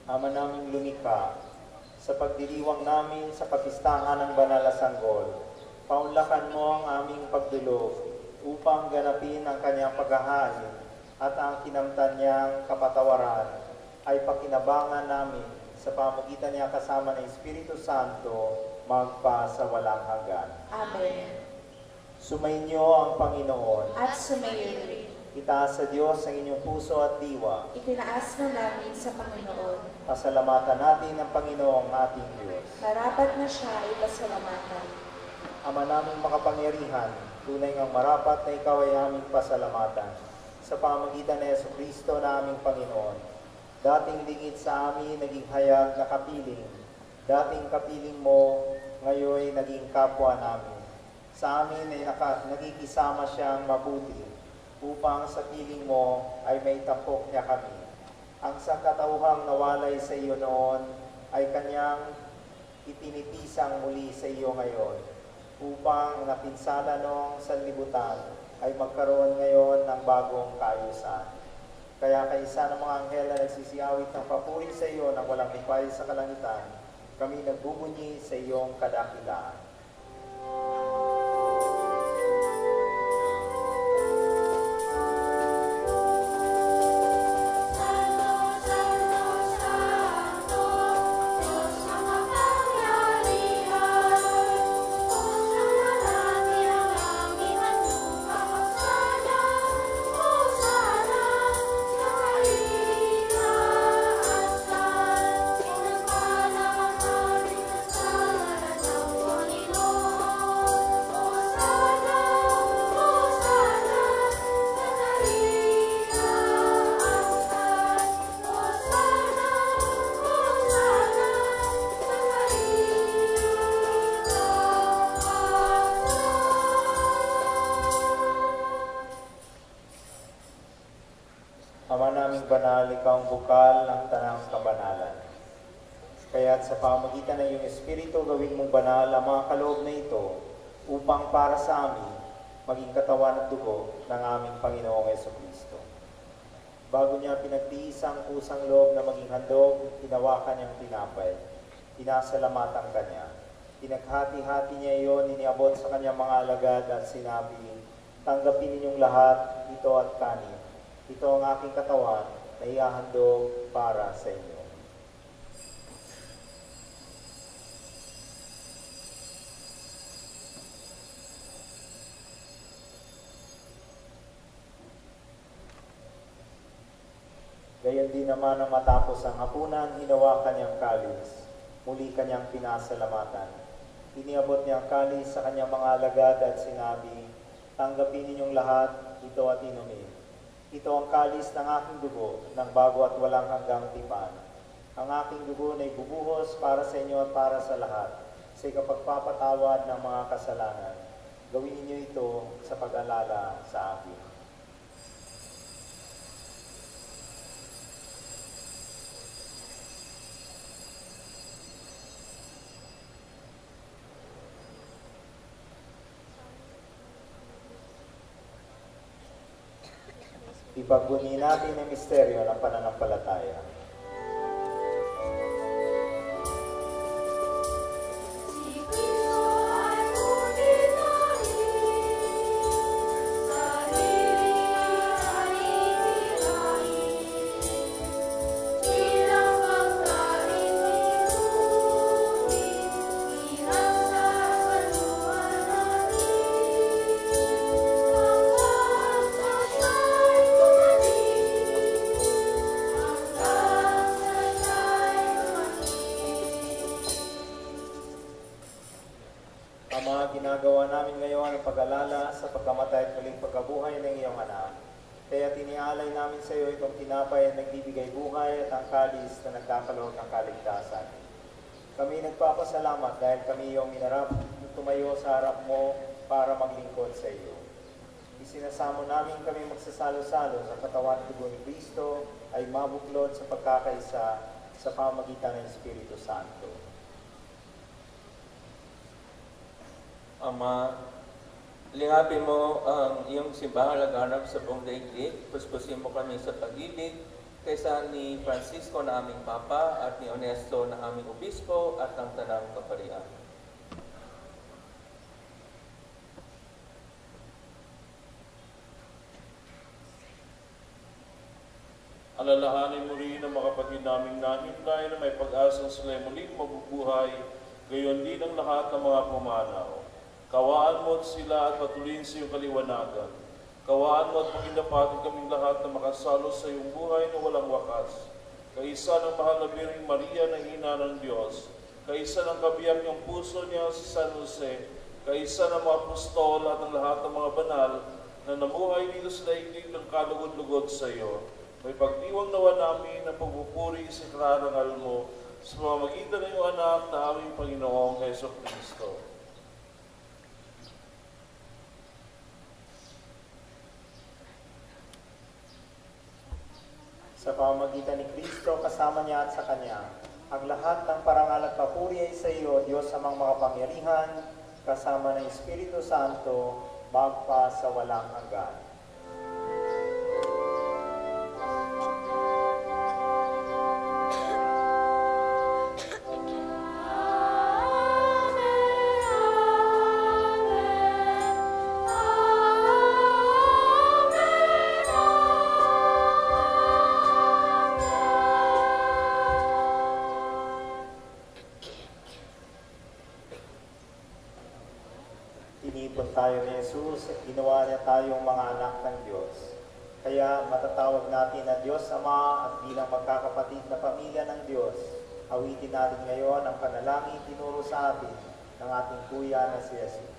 Speaker 4: Ama naming lumikha, sa pagdiriwang namin sa kapistahan ng banal na sanggol, paunlakan mo ang aming pagdulog upang ganapin ang kanyang paghahain at ang kinamtan niyang kapatawaran ay pakinabangan namin sa pamagitan niya kasama ng Espiritu Santo magpa sa walang hanggan.
Speaker 5: Amen.
Speaker 4: Sumainyo ang Panginoon.
Speaker 5: At sumayo rin.
Speaker 4: Itaas sa Diyos ang inyong puso at diwa.
Speaker 5: Itinaas mo namin sa Panginoon.
Speaker 4: Pasalamatan natin ang Panginoong ating Diyos.
Speaker 5: Marapat na siya ay pasalamatan.
Speaker 4: Ama naming makapangyarihan, tunay ngang marapat na ikaw ay aming pasalamatan sa pamagitan ng Jesucristo na aming Panginoon. Dating lingid sa amin, naging hayag na kapiling. Dating kapiling mo, ngayon naging kapwa namin. Sa amin ay nagkikisama siyang mabuti upang sa piling mo ay may tampok niya kami. Ang sangkatauhang nawalay sa iyo noon ay kanyang ipinipisang muli sa iyo ngayon upang napinsala noong sanlibutan ay magkaroon ngayon ng bagong kaayusan. Kaya kaisa ng mga anghel na nagsisiyawit ng papuri sa iyo nang walang lipay sa kalangitan, kami nagbubunyi sa iyong kadakilaan. Ama naming banal, ikaw ang bukal ng tanang kabanalan. Kaya't sa pamagitan ng iyong Espiritu, gawin mong banal ang mga kaloob na ito upang para sa amin maging katawan at dugo ng aming Panginoong Jesucristo. Bago niya pinagtiis ang kusang loob na maging handog, hinawakan niyang tinapay. Pinasalamatan kanya. Pinaghati-hati niya iyon, iniabot sa kanyang mga alagad at sinabi, "Tanggapin ninyong lahat, ito at kanin. Ito ang aking katawan na ihahandog para sa inyo." Gayon din naman ang matapos ang hapunan, hinawakan niyang kalis. Muli kanyang pinasalamatan. Iniabot niya ang kalis sa kanyang mga alagad at sinabi, "Tanggapin ninyong lahat, ito at inumin. Ito ang kalis ng aking dugo, ng bago at walang hanggang tipan. Ang aking dugo na ibubuhos para sa inyo at para sa lahat, sa ikapagpapatawad ng mga kasalanan. Gawin ninyo ito sa pag-alala sa akin." Ipagbunyi natin ang misteryo ng pananampalataya. Ama, ginagawa namin ngayon ang pag-alala sa pagkamatay at muling pagkabuhay ng iyong anak. Kaya tinialay namin sa iyo itong tinapay na nagbibigay buhay at ang kalis na nagkakaloob ng kaligtasan. Kami nagpapasalamat dahil kami iyong minarap tumayo sa harap mo para maglingkod sa iyo. Isinasamo namin kami magsasalo-salo sa katawan at dugo ni Kristo ay mabuklod sa pagkakaisa sa pamagitan ng Espiritu Santo.
Speaker 8: Ama, lingapin mo ang iyong simbahang laganap sa buong daigdig. Puspusin mo kami sa pag-ibig kaysa ni Francisco na aming Papa at ni Onesto na aming Obispo at ang Tanang Kaparian.
Speaker 9: Alalahanin mo rin ang mga kapatid naming nanimlay na may pag-asang sila'y muling mabubuhay, gayon din ang lahat ng mga pumanaw. Kawaan mo sila at patuloyin sa iyong kaliwanagan. Kawaan mo at pagindapatin kaming lahat na makasalo sa iyong buhay na walang wakas. Kaisa ng mahal na Birheng Maria na ina ng Diyos, kaisa ng kabiyak niyang puso niya si San Jose, kaisa ng mga apostol at ng lahat ng mga banal na namuhay dito sa daigdig ng kalugod-lugod sa iyo. May pagdiwang nawa namin ang pagpupuri sa karangal mo sa pamamagitan ng iyong anak na aming Panginoong Heso Kristo.
Speaker 4: Sa pamamagitan ni Kristo, kasama niya at sa Kanya, ang lahat ng parangal at papuri ay sa iyo, Diyos amang makapangyarihan, kasama ng Espiritu Santo, magpa sa walang hanggan. Inipon tayo ni Jesus at ginawa niya tayong mga anak ng Diyos. Kaya matatawag natin na Diyos Ama at bilang magkakapatid na pamilya ng Diyos, awitin natin ngayon ang panalangin tinuro sa atin ng ating Kuya na si Jesus.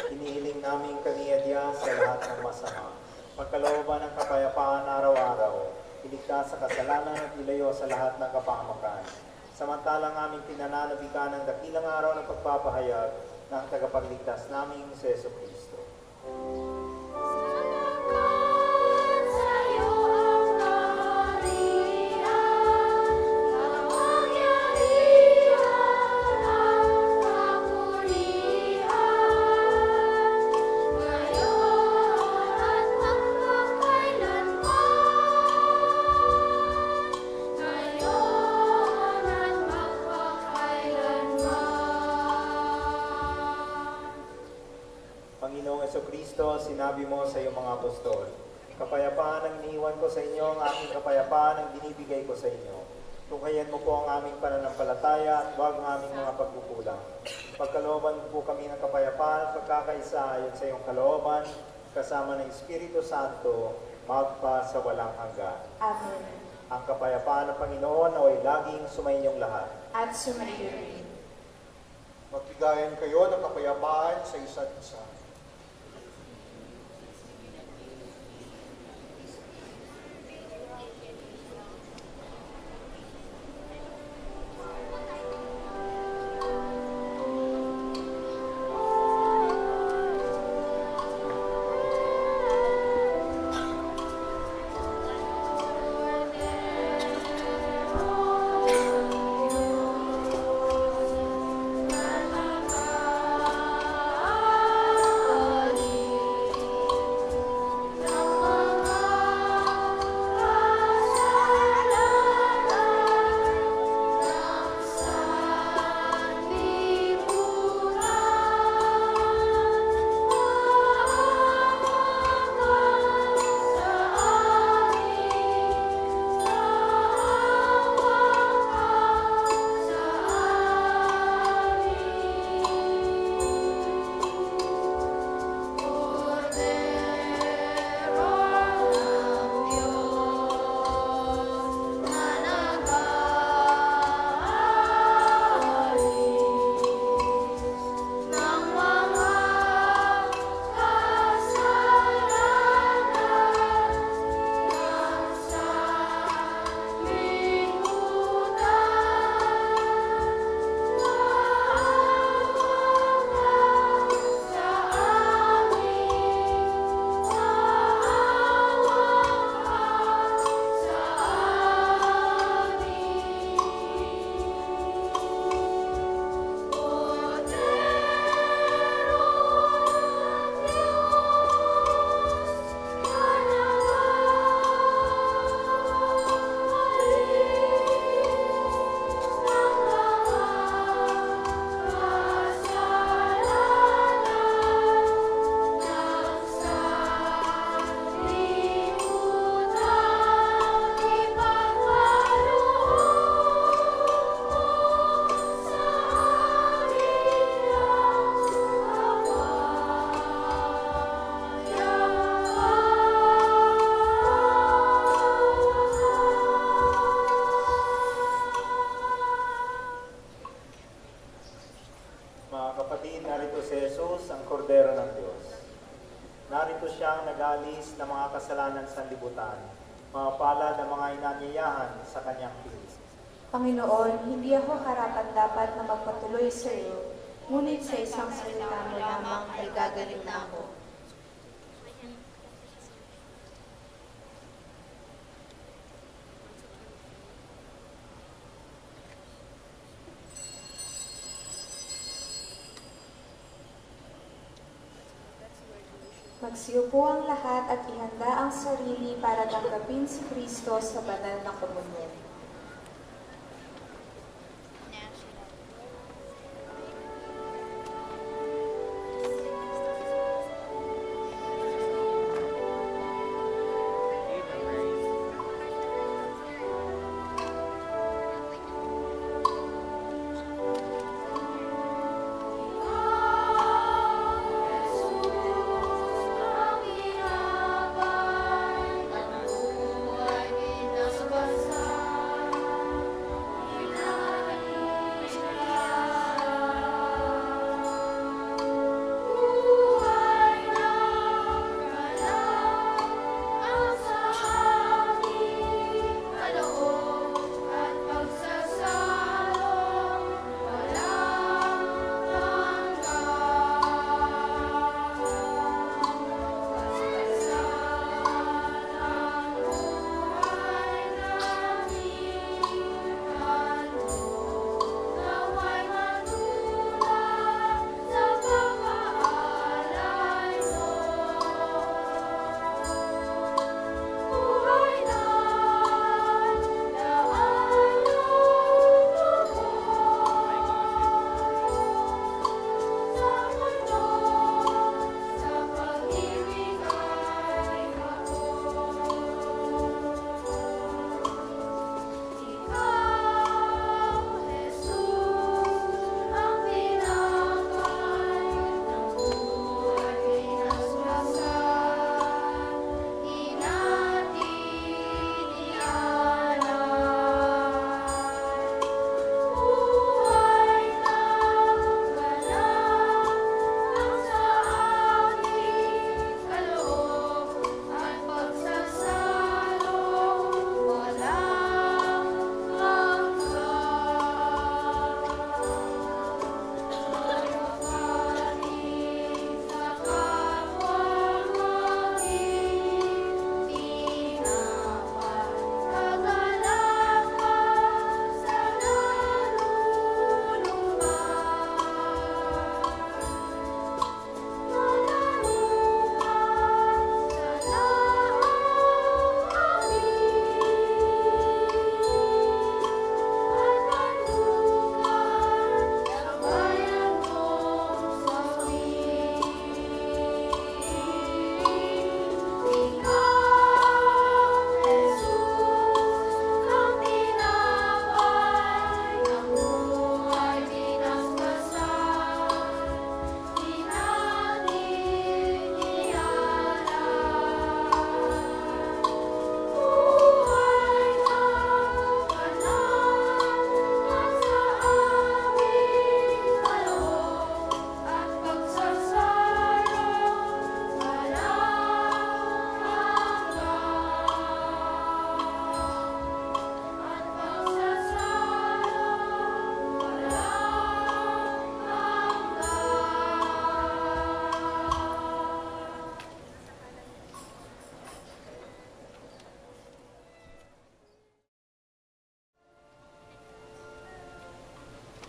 Speaker 4: Hinihiling namin kaniyadya sa lahat ng masama. Pagkalooban ng kapayapaan araw-araw, iligtas sa kasalanan at ilayo sa lahat ng kapahamakan. Samantalang aming pinananabikan ng dakilang araw ng pagpapahayag ng tagapagligtas naming si Jesu Kristo. Panginoong Jesucristo, sinabi mo sa iyong mga apostol, kapayapaan ang iniwan ko sa inyo, ang aking kapayapaan ang binibigay ko sa inyo. Tunghayan mo po ang aming pananampalataya at huwag ang aming mga pagkukulang. Pagkalooban po kami ng kapayapaan at pagkakaisa ayon sa iyong kalooban, kasama ng Espiritu Santo, magpa sa walang hanggan.
Speaker 5: Amen.
Speaker 4: Ang kapayapaan ng Panginoon ay laging sumainyong lahat.
Speaker 5: At sumaiyo rin.
Speaker 7: Magbigayan kayo ng kapayapaan sa isa't isa.
Speaker 4: narito siyang nag-alis ng mga kasalanan sa libutan. Mga palad ang mga inanyayahan sa kanyang pilis.
Speaker 5: Panginoon, hindi ako karapat-dapat na magpatuloy sa iyo, ngunit sa isang salita mo lamang ay gagaling na ako. Magsiupo ang lahat at ihanda ang sarili para tanggapin si Kristo sa banal na komunyon.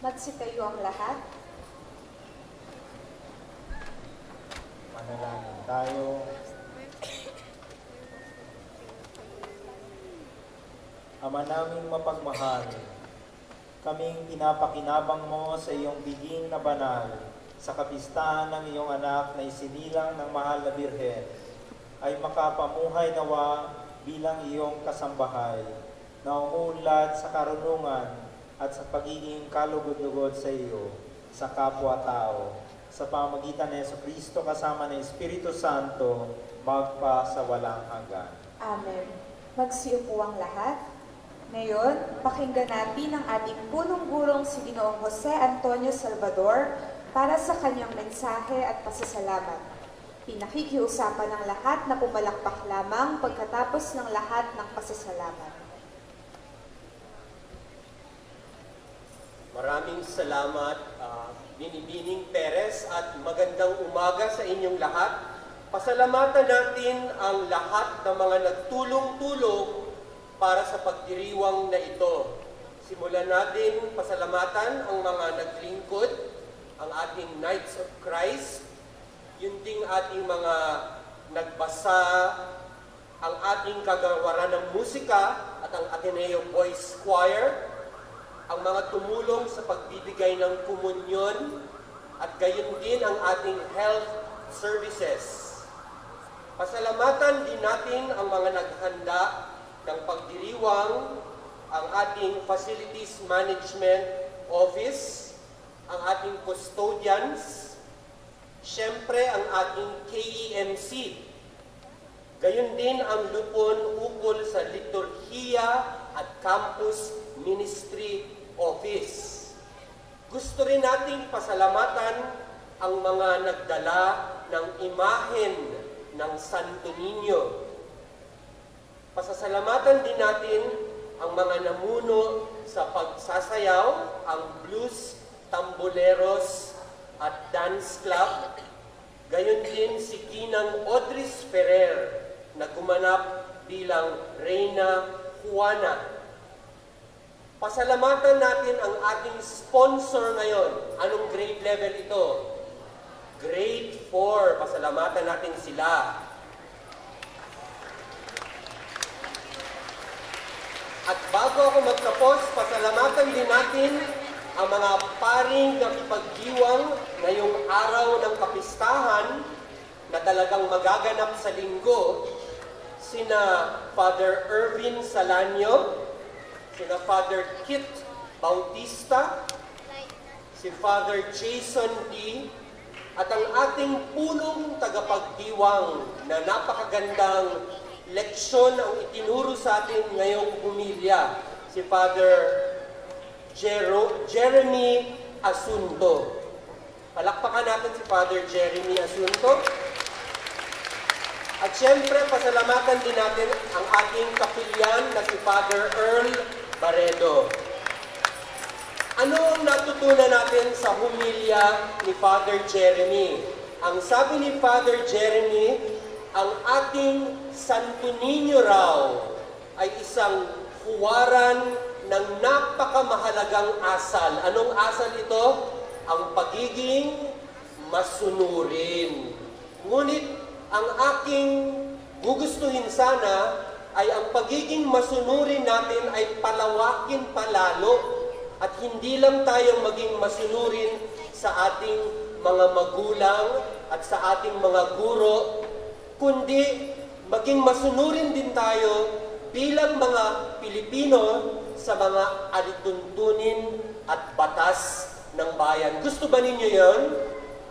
Speaker 5: Magsitayo ang lahat.
Speaker 4: Manalangin tayo. Ama naming mapagmahal, kaming pinapakinabang mo sa iyong biging na banal sa kapistahan ng iyong anak na isinilang ng mahal na Birhen, ay makapamuhay nawa bilang iyong kasambahay na umuunlad sa karunungan at sa pagiging kalugod-lugod sa iyo, sa kapwa-tao, sa pamagitan ng Jesucristo kasama ng Espiritu Santo, magpa sa walang hanggan.
Speaker 5: Amen. Magsiupo ang lahat. Ngayon, pakinggan natin ang ating punong-gurong si Ginoong Jose Antonio Salvador para sa kanyang mensahe at pasasalamat. Pinakikiusapan ng lahat na pumalakpak lamang pagkatapos ng lahat ng pasasalamat.
Speaker 10: Maraming salamat, Binibining Perez, at magandang umaga sa inyong lahat. Pasalamatan natin ang lahat ng mga nagtulong-tulong para sa pagdiriwang na ito. Simulan natin pasalamatan ang mga naglingkod, ang ating Knights of Christ, yun ding ating mga nagbasa, ang ating kagawaran ng musika at ang Ateneo Boys Choir, ang mga tumulong sa pagbibigay ng komunyon, at gayon din ang ating health services. Pasalamatan din natin ang mga naghanda ng pagdiriwang, ang ating Facilities Management Office, ang ating custodians, siyempre ang ating KEMC, gayon din ang lupon ukol sa liturhiya at campus ministry office. Gusto rin nating pasalamatan ang mga nagdala ng imahen ng Santo Niño. Pasasalamatan din natin ang mga namuno sa pagsasayaw, ang Blues, Tamboleros at Dance Club. Gayon din si Ginang Audris Ferrer na gumanap bilang Reyna Juana. Pasalamatan natin ang ating sponsor ngayon. Anong grade level ito? Grade 4. Pasalamatan natin sila. At bago ako magtapos, pasalamatan din natin ang mga paring nakipagdiwang ngayong araw ng kapistahan na talagang magaganap sa linggo, sina Father Ervin Salanyo, sina Father Kit Bautista, si Father Jason D., at ang ating punong tagapagdiwang na napakagandang leksyon ang itinuro sa atin ngayong humilya, si Father Jeremy Asunto. Palakpakan natin si Father Jeremy Asunto. At syempre, pasalamatan din natin ang ating kapilyan na si Father Earl Baredo. Ano ang natutunan natin sa humilya ni Father Jeremy? Ang sabi ni Father Jeremy, ang ating Santo Niño raw ay isang huwaran ng napakamahalagang asal. Anong asal ito? Ang pagiging masunurin. Ngunit ang aking gugustuhin sana ay ang pagiging masunurin natin ay palawakin palalo at hindi lang tayong maging masunurin sa ating mga magulang at sa ating mga guro, kundi maging masunurin din tayo bilang mga Pilipino sa mga alituntunin at batas ng bayan. Gusto ba ninyo yon?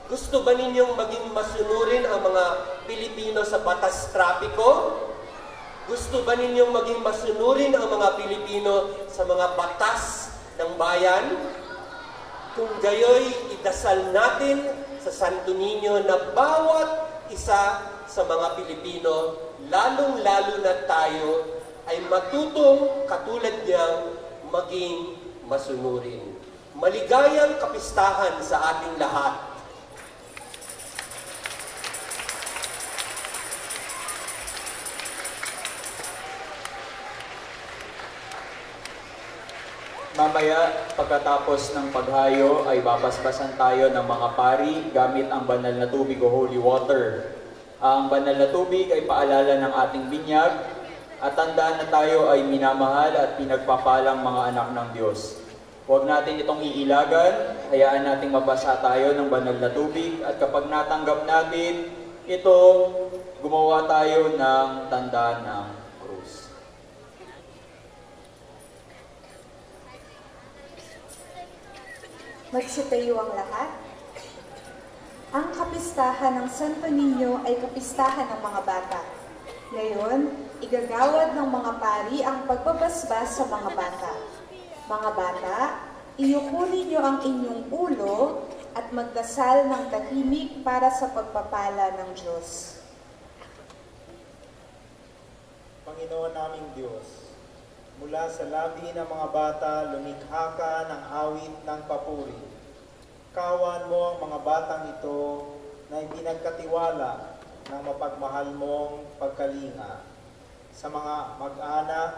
Speaker 10: Gusto ba ninyong maging masunurin ang mga Pilipino sa batas trapiko? Gusto ba ninyong maging masunurin ang mga Pilipino sa mga batas ng bayan? Kung gayoy, idasal natin sa Santo Niño na bawat isa sa mga Pilipino, lalong-lalo na tayo, ay matutong katulad niyang maging masunurin. Maligayang kapistahan sa ating lahat.
Speaker 11: Mamaya, pagkatapos ng paghayo, ay babasbasan tayo ng mga pari gamit ang banal na tubig o holy water. Ang banal na tubig ay paalala ng ating binyag at tandaan na tayo ay minamahal at pinagpapalang mga anak ng Diyos. Huwag natin itong iilagan, hayaan nating mabasa tayo ng banal na tubig at kapag natanggap natin ito, gumawa tayo ng tanda ng krus.
Speaker 5: Magsitayo ang lahat. Ang kapistahan ng Santo Niño ay kapistahan ng mga bata. Ngayon, igagawad ng mga pari ang pagbabasbas sa mga bata. Mga bata, iyuko ninyo ang inyong ulo at magdasal ng tahimik para sa pagpapala ng Diyos.
Speaker 4: Panginoon naming Diyos, mula sa labi ng mga bata, lumikha ka ng awit ng papuri. Kawan mo ang mga batang ito na ipinagkatiwala ng mapagmahal mong pagkalinga sa mga mag-anak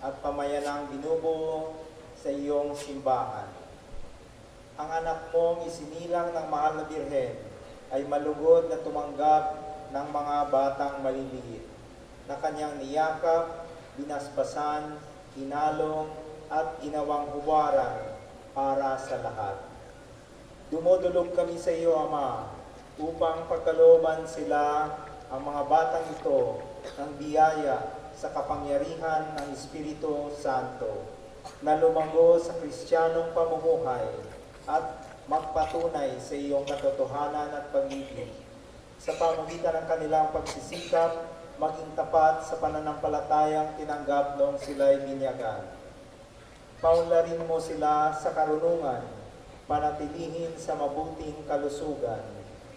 Speaker 4: at pamayanang binubuo sa iyong simbahan. Ang anak mong isinilang ng mahal na Birhen ay malugod na tumanggap ng mga batang maliliit na kanyang niyakap, binasbasan, hinalong at ginawang huwaran para sa lahat. Dumudulog kami sa iyo, Ama, upang pagkalooban sila ang mga batang ito ng biyaya sa kapangyarihan ng Espiritu Santo na lumago sa Kristiyanong pamumuhay at magpatunay sa iyong katotohanan at pag-ibig sa pamamagitan ng kanilang pagsisikap maging tapat sa pananampalatayang tinanggap noong sila'y binyagan. Paunlarin mo sila sa karunungan, panatilihin sa mabuting kalusugan,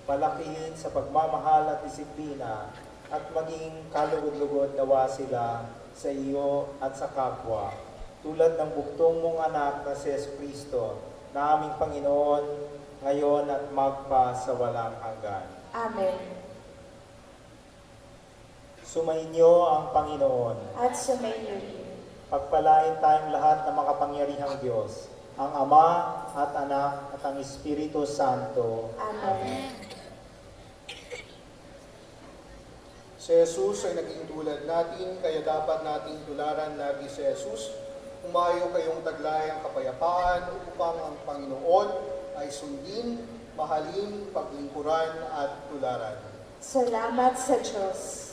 Speaker 4: palakihin sa pagmamahal at disiplina, at maging kalugod-lugod nawa sila sa iyo at sa kapwa, tulad ng buktong mong anak na si Jesucristo, na aming Panginoon, ngayon at magpa sa walang hanggan.
Speaker 5: Amen.
Speaker 4: Sumainyo ang Panginoon.
Speaker 5: At sumainyo rin.
Speaker 4: Pagpalain tayong lahat ng makapangyarihang Diyos, ang Ama at Anak at ang Espiritu Santo.
Speaker 5: Amen.
Speaker 7: Si Jesus ay naging tulad natin, kaya dapat nating tularan lagi si Jesus. Umayo kayong taglay ang kapayapaan upang ang Panginoon ay sundin, mahalin, paglingkuran at tularan.
Speaker 5: Salamat sa Diyos.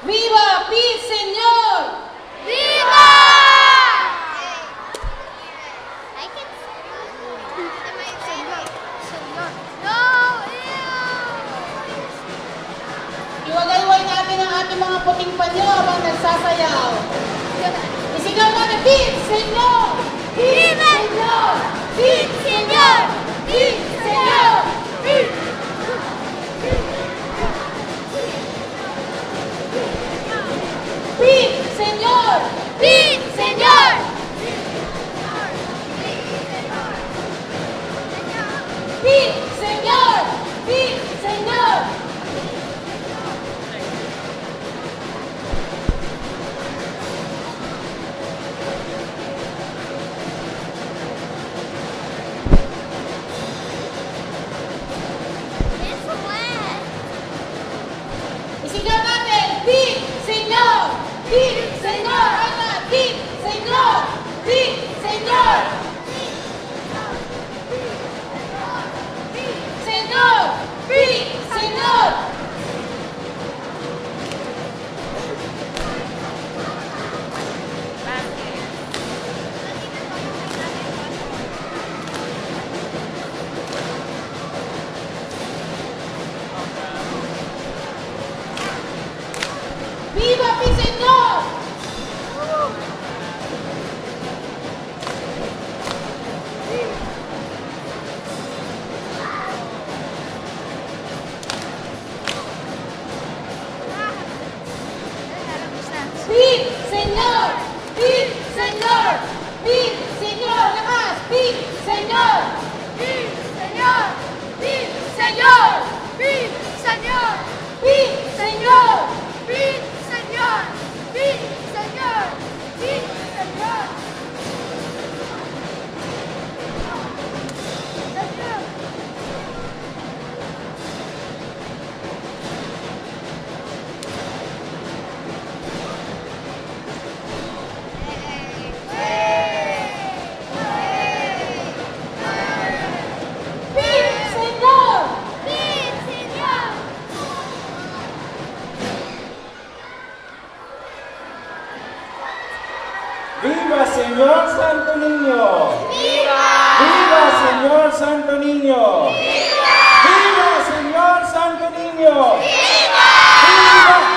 Speaker 1: Viva Pete Señor!
Speaker 6: Viva!
Speaker 1: Iwagayway natin ang ating mga puting panyo habang nagsasayaw. Isigaw natin, Pete Señor!
Speaker 6: Viva!
Speaker 1: Señor!
Speaker 6: Pete Señor! Pete Señor! Pete!
Speaker 1: ¡Pin, señor! ¡Pin, señor! ¡Pin, señor! ¡Pin, señor! Isigaw natin! Pin, señor! Pin, señor! Ana, pin, señor! Pin, señor! Señor! Pin, señor! ¡Viva mi señor! ¡Pin, señor! ¡Pin, señor! ¡Pin, señor! ¡Lakas! ¡Pin, señor! ¡Pin, señor! ¡Pin, señor! ¡Pin, señor! ¡Pin, señor! ¡Pin, señor! ¡Pin, señor! ¡Pin, señor! ¡Pin, señor! ¡Pin, señor!
Speaker 2: ¡Viva Señor Santo Niño!
Speaker 1: ¡Viva!
Speaker 2: ¡Viva Señor Santo Niño! ¡Viva Señor Santo Niño! ¡Viva!